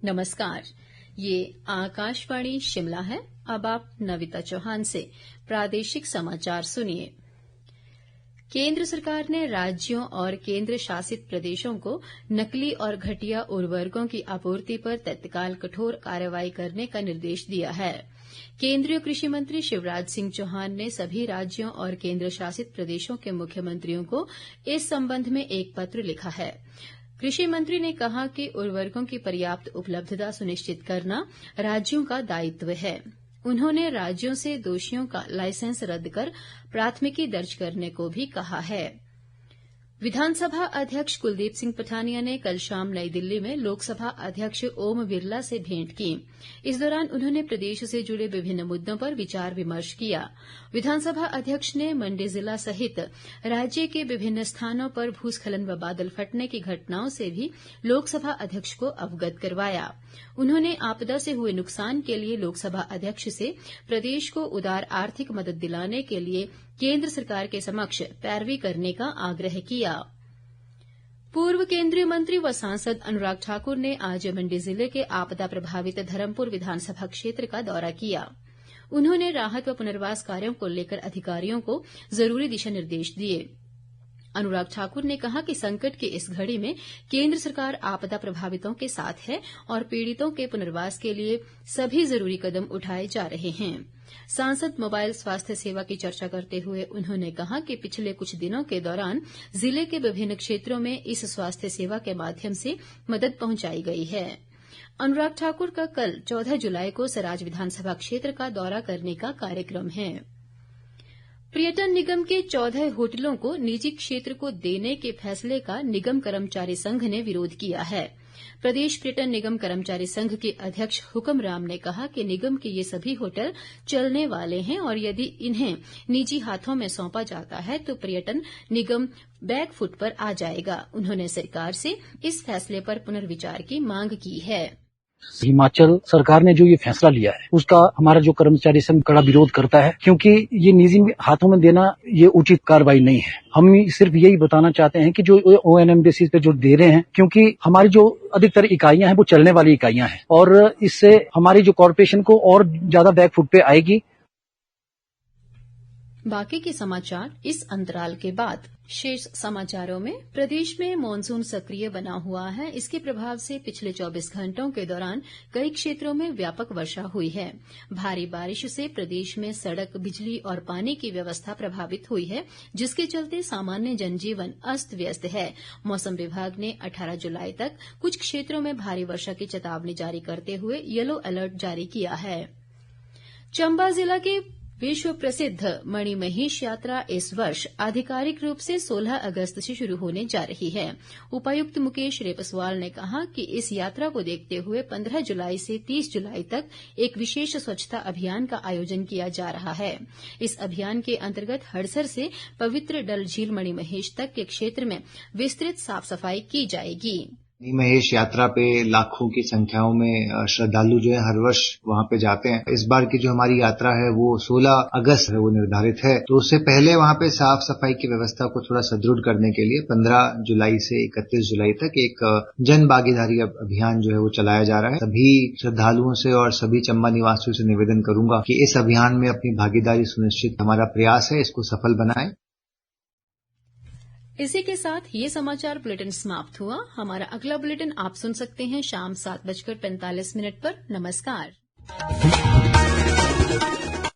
नमस्कार, ये आकाशवाणी शिमला है। अब आप नविता चौहान से प्रादेशिक समाचार सुनिए। केंद्र सरकार ने राज्यों और केंद्र शासित प्रदेशों को नकली और घटिया उर्वरकों की आपूर्ति पर तत्काल कठोर कार्रवाई करने का निर्देश दिया है। केंद्रीय कृषि मंत्री शिवराज सिंह चौहान ने सभी राज्यों और केंद्र शासित प्रदेशों के मुख्यमंत्रियों को इस संबंध में एक पत्र लिखा है। कृषि मंत्री ने कहा कि उर्वरकों की पर्याप्त उपलब्धता सुनिश्चित करना राज्यों का दायित्व है। उन्होंने राज्यों से दोषियों का लाइसेंस रद्द कर प्राथमिकी दर्ज करने को भी कहा है। विधानसभा अध्यक्ष कुलदीप सिंह पठानिया ने कल शाम नई दिल्ली में लोकसभा अध्यक्ष ओम बिरला से भेंट की। इस दौरान उन्होंने प्रदेश से जुड़े विभिन्न मुद्दों पर विचार विमर्श किया। विधानसभा अध्यक्ष ने मंडी जिला सहित राज्य के विभिन्न स्थानों पर भूस्खलन व बादल फटने की घटनाओं से भी लोकसभा अध्यक्ष को अवगत करवाया। उन्होंने आपदा से हुए नुकसान के लिए लोकसभा अध्यक्ष से प्रदेश को उदार आर्थिक मदद दिलाने के लिए केंद्र सरकार के समक्ष पैरवी करने का आग्रह किया। पूर्व केंद्रीय मंत्री व सांसद अनुराग ठाकुर ने आज मंडी जिले के आपदा प्रभावित धर्मपुर विधानसभा क्षेत्र का दौरा किया। उन्होंने राहत व पुनर्वास कार्यों को लेकर अधिकारियों को जरूरी दिशा निर्देश दिए। अनुराग ठाकुर ने कहा कि संकट की इस घड़ी में केंद्र सरकार आपदा प्रभावितों के साथ है और पीड़ितों के पुनर्वास के लिए सभी जरूरी कदम उठाए जा रहे हैं। सांसद मोबाइल स्वास्थ्य सेवा की चर्चा करते हुए उन्होंने कहा कि पिछले कुछ दिनों के दौरान जिले के विभिन्न क्षेत्रों में इस स्वास्थ्य सेवा के माध्यम से मदद पहुंचाई गई है। अनुराग ठाकुर का कल 14 जुलाई को सराज विधानसभा क्षेत्र का दौरा करने का कार्यक्रम है। पर्यटन निगम के 14 होटलों को निजी क्षेत्र को देने के फैसले का निगम कर्मचारी संघ ने विरोध किया है। प्रदेश पर्यटन निगम कर्मचारी संघ के अध्यक्ष हुक्म राम ने कहा कि निगम के ये सभी होटल चलने वाले हैं और यदि इन्हें निजी हाथों में सौंपा जाता है तो पर्यटन निगम बैकफुट पर आ जाएगा। उन्होंने सरकार से इस फैसले पर पुनर्विचार की मांग की है। हिमाचल सरकार ने जो ये फैसला लिया है उसका हमारा जो कर्मचारी संघ कड़ा विरोध करता है, क्योंकि ये निजी हाथों में देना ये उचित कार्रवाई नहीं है। हम सिर्फ यही बताना चाहते हैं कि जो ओएनएम बेसिस पे जो दे रहे हैं, क्योंकि हमारी जो अधिकतर इकाइयां हैं वो चलने वाली इकाइयां हैं और इससे हमारी जो कॉर्पोरेशन को और ज्यादा बैकफुट पे आएगी। बाकी के समाचार इस अंतराल के बाद। शेष समाचारों में प्रदेश में मानसून सक्रिय बना हुआ है। इसके प्रभाव से पिछले 24 घंटों के दौरान कई क्षेत्रों में व्यापक वर्षा हुई है। भारी बारिश से प्रदेश में सड़क, बिजली और पानी की व्यवस्था प्रभावित हुई है, जिसके चलते सामान्य जनजीवन अस्त व्यस्त है। मौसम विभाग ने 18 जुलाई तक कुछ क्षेत्रों में भारी वर्षा की चेतावनी जारी करते हुए येलो अलर्ट जारी किया है। चंबा जिला के विश्व प्रसिद्ध मणिमहेश यात्रा इस वर्ष आधिकारिक रूप से 16 अगस्त से शुरू होने जा रही है। उपायुक्त मुकेश रेपस्वाल ने कहा कि इस यात्रा को देखते हुए 15 जुलाई से 30 जुलाई तक एक विशेष स्वच्छता अभियान का आयोजन किया जा रहा है। इस अभियान के अंतर्गत हड़सर से पवित्र डल झील मणिमहेश तक के क्षेत्र में विस्तृत साफ सफाई की जाएगी। मणिमहेश यात्रा पे लाखों की संख्याओं में श्रद्धालु जो है हर वर्ष वहां पे जाते हैं। इस बार की जो हमारी यात्रा है वो 16 अगस्त है, वो निर्धारित है। तो उससे पहले वहां पे साफ सफाई की व्यवस्था को थोड़ा सुदृढ़ करने के लिए 15 जुलाई से 31 जुलाई तक एक जन भागीदारी अभियान जो है वो चलाया जा रहा है। सभी श्रद्धालुओं से और सभी चंबा निवासियों से निवेदन करूंगा कि इस अभियान में अपनी भागीदारी सुनिश्चित, हमारा प्रयास है इसको सफल बनाएं। इसी के साथ ये समाचार बुलेटिन समाप्त हुआ। हमारा अगला बुलेटिन आप सुन सकते हैं शाम 7:45 पर। नमस्कार।